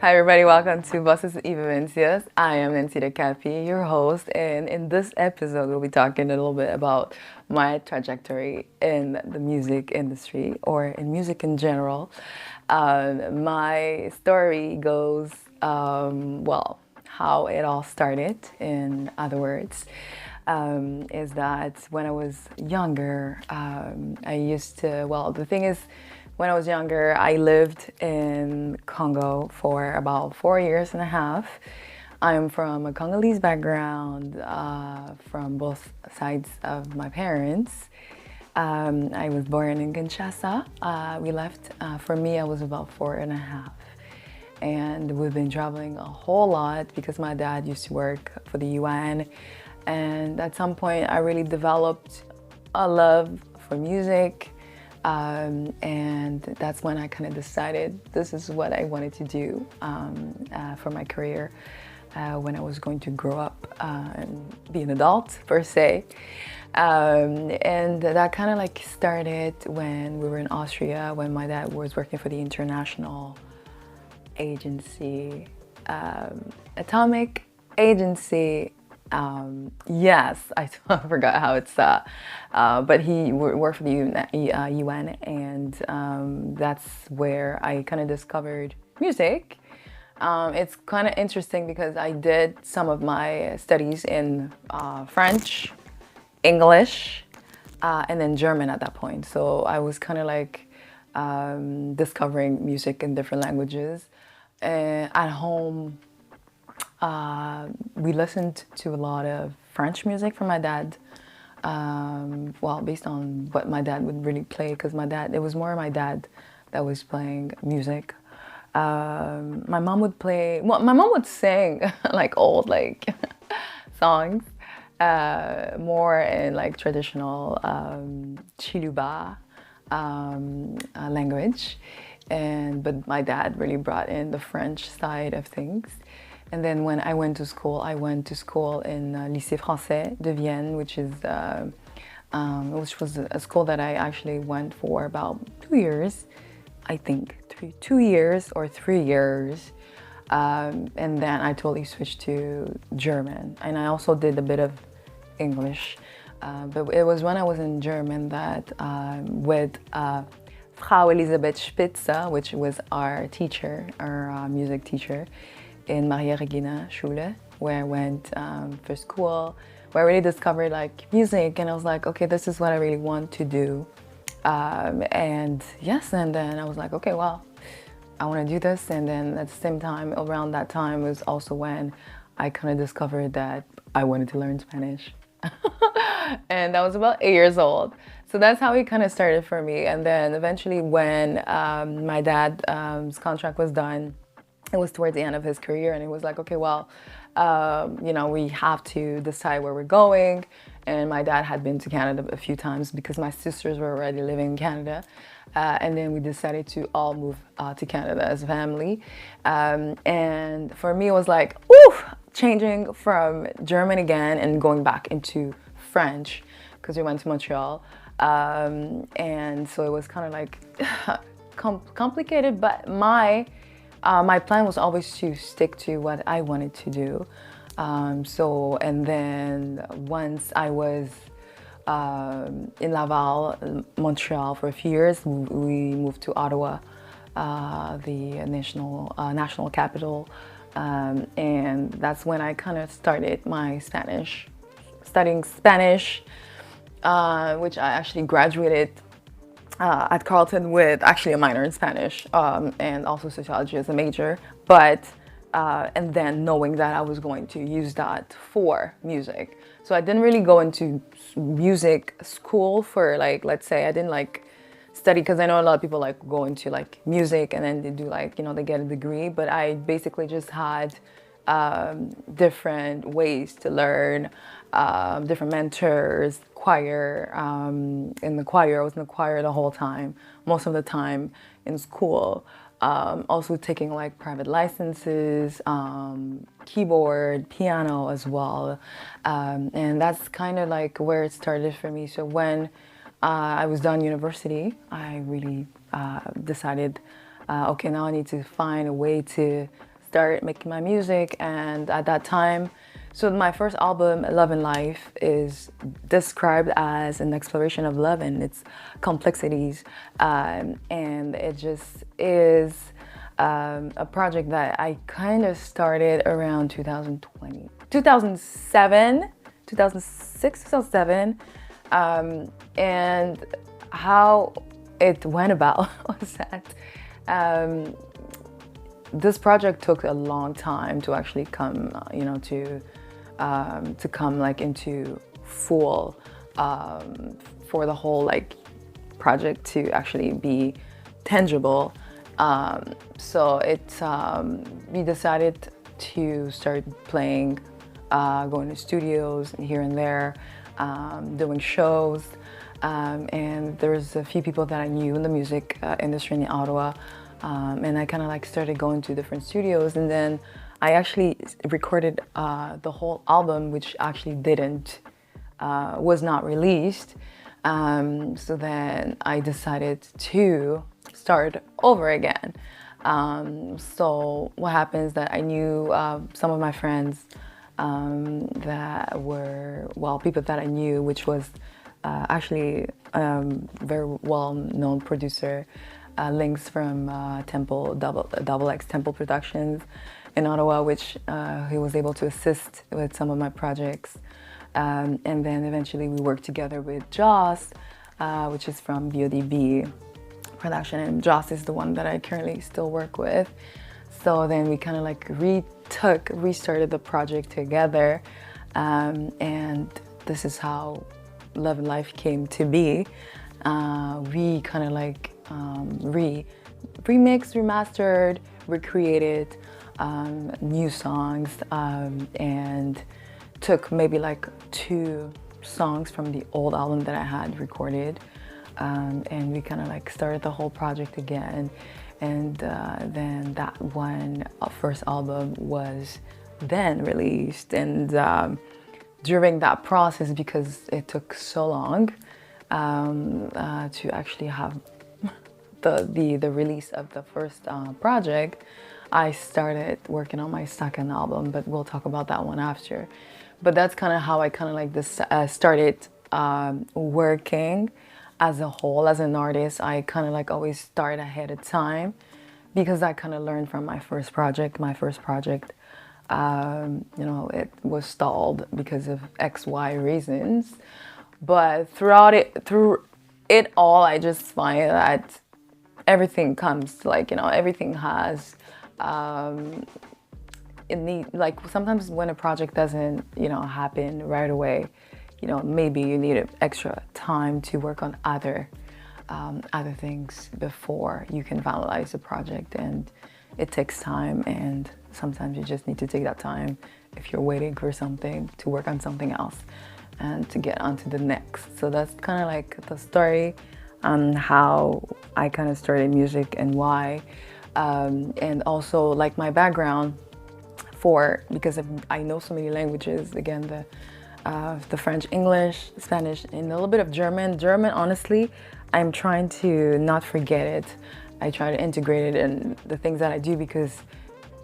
Hi everybody, welcome to Voces y Vivencias. I am Nancita Kapi, your host, and in this episode we'll be talking a little bit about my trajectory in the music industry or in music in general. My story goes, how it all started, in other words. Is that when I was younger, I used to, the thing is, when I was younger, I lived in Congo for about 4 years and a half. I'm from a Congolese background, from both sides of my parents. I was born in Kinshasa. We left, for me, I was about 4 and a half. And we've been traveling a whole lot because my dad used to work for the UN. And at some point, I really developed a love for music. And that's when I kind of decided this is what I wanted to do for my career when I was going to grow up and be an adult, per se. And that kind of like started when we were in Austria, when my dad was working for the international agency, atomic agency. Yes, I forgot how it's, but he worked for the UN, and that's where I kind of discovered music. It's kind of interesting because I did some of my studies in French, English, and then German at that point. So I was kind of like discovering music in different languages. At home, we listened to a lot of French music from my dad. Based on what my dad would really play, because it was more my dad that was playing music. My mom would play, my mom would sing like old songs, more in like traditional Chiluba language. But my dad really brought in the French side of things. And then when I went to school in Lycée Français de Vienne, which was a school that I actually went for about 2 years, I think, 2 years or 3 years. And then I totally switched to German. And I also did a bit of English. But it was when I was in German that with Frau Elisabeth Spitzer, which was our teacher, our music teacher, in Maria Regina Schule, where I went for school, where I really discovered like music, and I was like, okay, this is what I really want to do. And then I was like, okay, well, I want to do this. And then at the same time, around that time was also when I kind of discovered that I wanted to learn Spanish. And I was about 8 years old. So that's how it kind of started for me. And then eventually when my dad's contract was done, it was towards the end of his career, and it was like, okay, well, we have to decide where we're going. And my dad had been to Canada a few times because my sisters were already living in Canada. And then we decided to all move to Canada as a family. And for me, it was like, changing from German again and going back into French because we went to Montreal. And so it was kind of like complicated, but my plan was always to stick to what I wanted to do. And then once I was in Laval, Montreal for a few years, we moved to Ottawa, the national capital. And that's when I kind of started my studying Spanish, which I actually graduated at Carleton with actually a minor in Spanish and also sociology as a major, and then knowing that I was going to use that for music. So I didn't really go into music school for let's say I didn't study, because I know a lot of people go into music and then they do they get a degree, but I basically just had different ways to learn, different mentors, choir. In the choir, I was in the choir the whole time, most of the time in school. Also taking private licenses, keyboard, piano as well. And that's kind of where it started for me. So when I was done university, I really decided, okay, now I need to find a way to start making my music. And at that time, so my first album, Love and Life, is described as an exploration of love and its complexities. And it just is a project that I kind of started around 2020, 2007, 2006, 2007. And how it went about was that this project took a long time to actually come, to come like into full, for the whole like project to actually be tangible. So we decided to start playing, going to studios here and there, doing shows. And there's a few people that I knew in the music industry in Ottawa. And I kind of like started going to different studios, and then I actually recorded the whole album, which actually was not released. So then I decided to start over again. So what happens that I knew some of my friends that were, well, people that I knew, which was actually very well-known producer, Links from Double X Temple Productions in Ottawa, which he was able to assist with some of my projects. And then eventually we worked together with Joss, which is from BODB production, and Joss is the one that I currently still work with. So then we kind of like restarted the project together, and this is how Love and Life came to be. We kind of like remixed, remastered, recreated new songs, and took maybe like 2 songs from the old album that I had recorded, and we kind of like started the whole project again. And then that one first album was then released. And during that process, because it took so long to actually have the release of the first project, I started working on my second album, but we'll talk about that one after. But that's kind of how I kind of like this started working as a whole, as an artist. I kind of like always start ahead of time, because I kind of learned from my first project. My first project, it was stalled because of XY reasons. But through it all, I just find that everything comes, like, everything has, like sometimes when a project doesn't, happen right away, maybe you need extra time to work on other things before you can finalize the project, and it takes time, and sometimes you just need to take that time if you're waiting for something to work on something else and to get on to the next. So that's kind of like the story on how I kind of started music and why, and also like my background because I know so many languages. Again, the French, English, Spanish, and a little bit of German. German, honestly, I'm trying to not forget it. I try to integrate it in the things that I do, because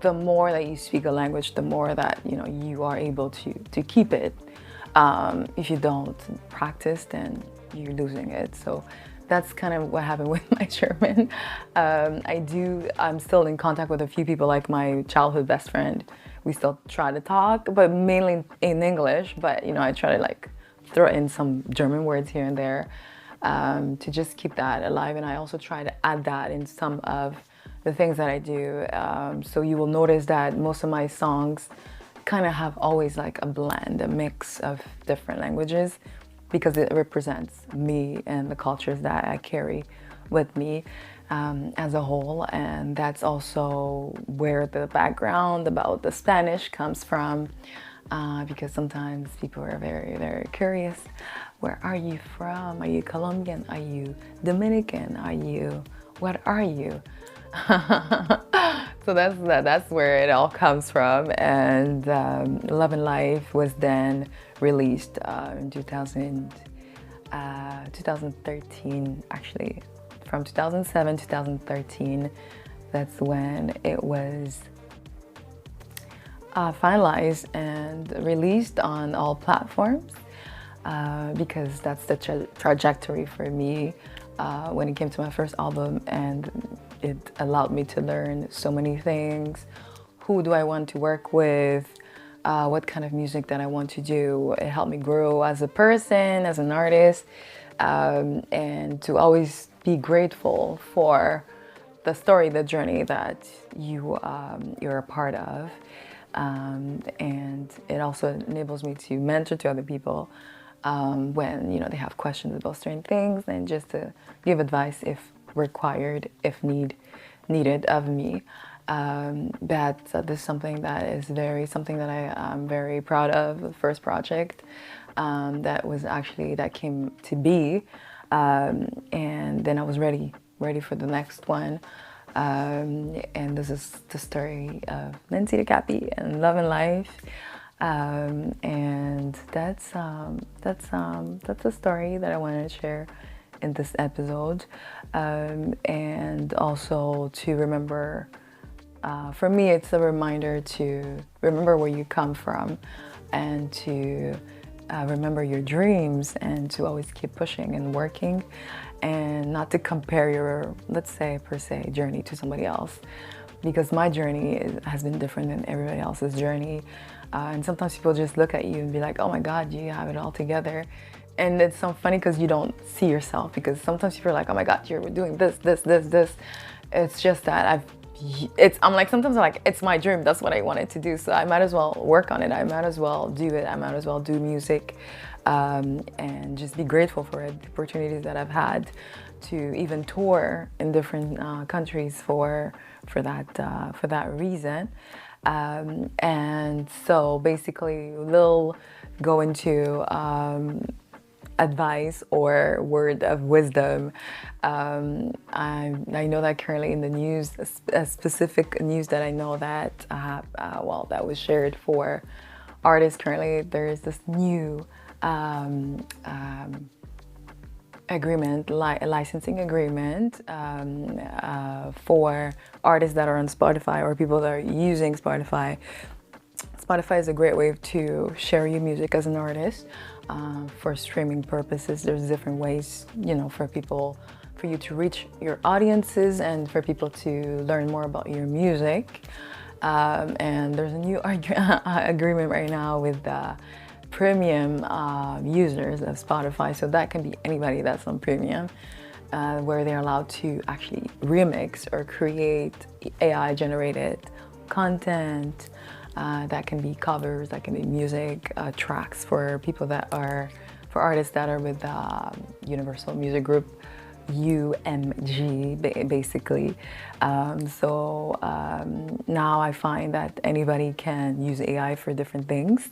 the more that you speak a language, the more that you are able to keep it. If you don't practice, then you're losing it. So that's kind of what happened with my German. I'm still in contact with a few people, like my childhood best friend. We still try to talk, but mainly in English. But I try to like throw in some German words here and there, to just keep that alive. And I also try to add that in some of the things that I do. So you will notice that most of my songs kind of have always like a blend, a mix of different languages, because it represents me and the cultures that I carry with me as a whole. And that's also where the background about the Spanish comes from, because sometimes people are very, very curious. Where are you from? Are you Colombian? Are you Dominican? What are you? So that's where it all comes from. And Love and Life was then released in 2013, actually. From 2007 to 2013, that's when it was finalized and released on all platforms, because that's the trajectory for me when it came to my first album, and it allowed me to learn so many things. Who do I want to work with? What kind of music that I want to do? It helped me grow as a person, as an artist, and to always be grateful for the story, the journey that you're a part of. And it also enables me to mentor to other people when they have questions about certain things, and just to give advice if required, if needed of me. This is something that I'm very proud of. The first project that came to be, and then I was ready for the next one. And this is the story of Nancita Kapi and love and life. And that's a story that I wanted to share in this episode. And also to remember, for me, it's a reminder to remember where you come from, and to remember your dreams, and to always keep pushing and working, and not to compare your, let's say, per se, journey to somebody else, because my journey has been different than everybody else's journey. And sometimes people just look at you and be like, oh my God, you have it all together. And it's so funny because you don't see yourself, because sometimes people are like, oh my God, you're doing this. It's just that sometimes I'm like, it's my dream. That's what I wanted to do. So I might as well work on it. I might as well do it. I might as well do music, and just be grateful for it, the opportunities that I've had to even tour in different countries for that reason. And so basically we'll go into advice or word of wisdom. I know that currently in the news, a specific news that I know that that was shared for artists currently, there is this new licensing agreement for artists that are on Spotify, or people that are using Spotify. Spotify is a great way to share your music as an artist for streaming purposes. There's different ways, for you to reach your audiences and for people to learn more about your music. And there's a new agreement right now with premium users of Spotify, so that can be anybody that's on premium, where they're allowed to actually remix or create AI generated content. That can be covers, that can be music tracks for artists that are with Universal Music Group, UMG, basically. So now I find that anybody can use AI for different things.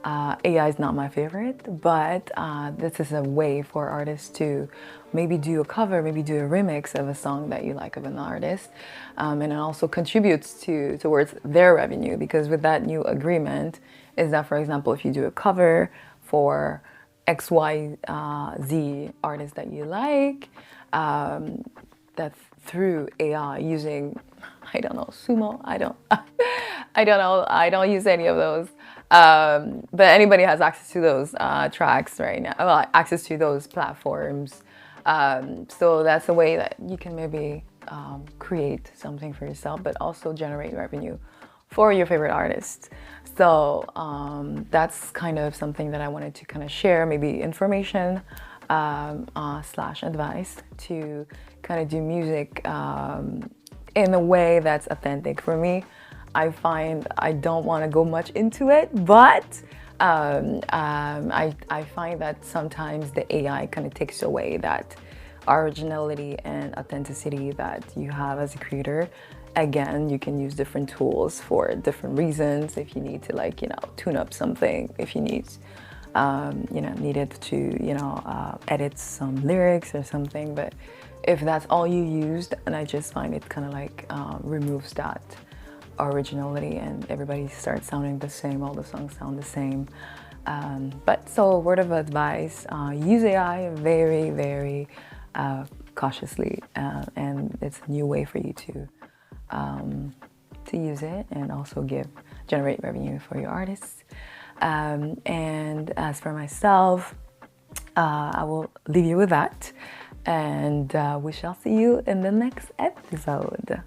AI is not my favorite, but this is a way for artists to maybe do a cover, maybe do a remix of a song that you like of an artist, and it also contributes towards their revenue, because with that new agreement is that, for example, if you do a cover for XYZ artist that you like, that's through AI using, I don't know, Sumo, I don't know, I don't use any of those. But anybody has access to those tracks right now, well, access to those platforms. So that's a way that you can maybe create something for yourself, but also generate revenue for your favorite artist. So that's kind of something that I wanted to kind of share, maybe information slash advice to kind of do music in a way that's authentic for me. I find I don't want to go much into it, but I find that sometimes the AI kind of takes away that originality and authenticity that you have as a creator. Again, you can use different tools for different reasons. If you need to tune up something, if you needed to edit some lyrics or something, but if that's all you used, and I just find it kind of removes that originality, and everybody starts sounding the same, all the songs sound the same. But so, word of advice, use AI very, very cautiously, and it's a new way for you to use it, and also generate revenue for your artists. And as for myself, I will leave you with that, and we shall see you in the next episode.